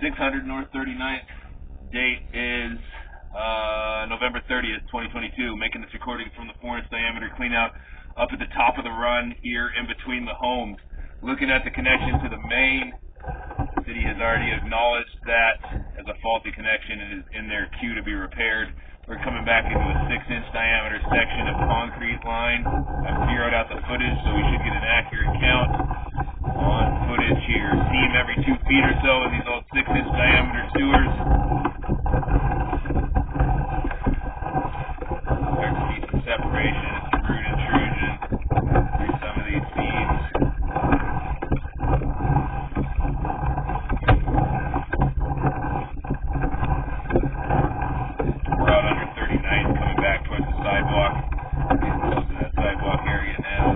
600 North 39th. Date is November 30th, 2022. Making this recording from the 4-inch diameter cleanout up at the top of the run here in between the homes. Looking at the connection to the main, the city has already acknowledged that as a faulty connection and is in their queue to be repaired. We're coming back into a 6-inch diameter section of concrete line. I've zeroed out the footage, so we should get an accurate count on footage here. Seam every 2 feet or so in these old 6-inch diameter sewers. Start to see some separation and some root intrusion through some of these seams. We're out under 39th, coming back towards the sidewalk. Getting close to that sidewalk area now.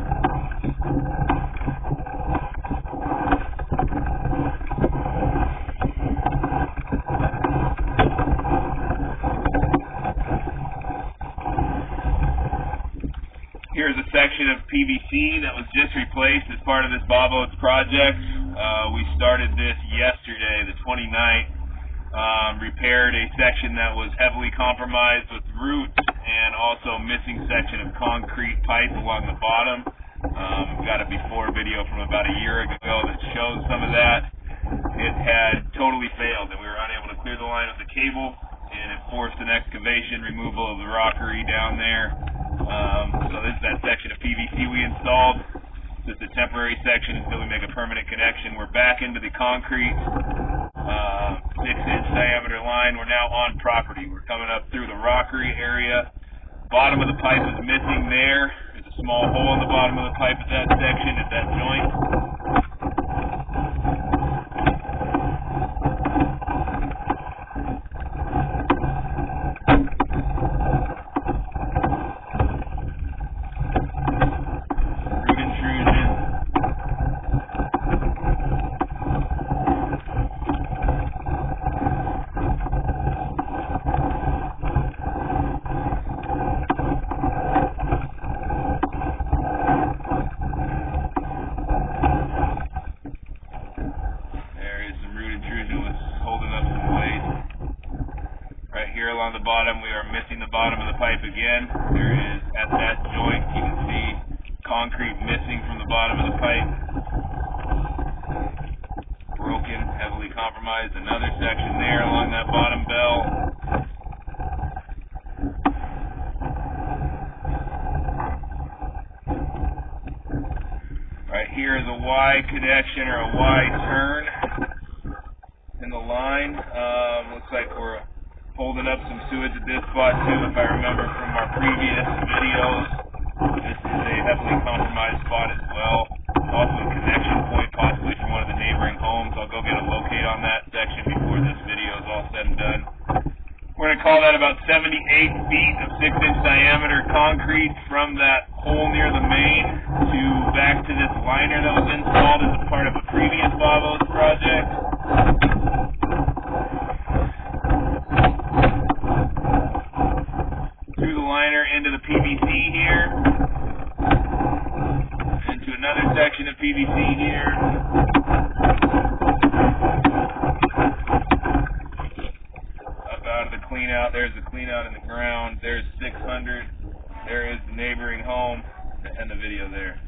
Here's a section of PVC that was just replaced as part of this Oates project. We started this yesterday, the 29th. Repaired a section that was heavily compromised with roots and also missing section of concrete pipe along the bottom. Got a before video from about a year ago that shows some of that. It had totally failed and we were unable to clear the line with the cable, and it forced an excavation removal of the rockery down there. So this is that section of PVC we installed. Just a temporary section until we make a permanent connection. We're back into the concrete 6-inch diameter line. We're now on property. We're coming up through the rockery area. Bottom of the pipe is missing there. There's a small hole in the bottom of the pipe at that section, at that joint. Here along the bottom, we are missing the bottom of the pipe again. There is, at that joint, you can see concrete missing from the bottom of the pipe. Broken, heavily compromised. Another section there along that bottom bell. Right here is a Y connection or a Y turn in the line. Looks like we're holding up some sewage at this spot too, if I remember from our previous videos. This is a heavily compromised spot as well. Also a connection point possibly from one of the neighboring homes. I'll go get a locate on that section before this video is all said and done. We're going to call that about 78 feet of 6-inch diameter concrete from that hole near the main to back to this liner that was installed as a part of a previous Oates project. Through the liner into the PVC here, into another section of PVC here, up out of the cleanout. There's the cleanout in the ground. There's 600. There is the neighboring home, and the video there.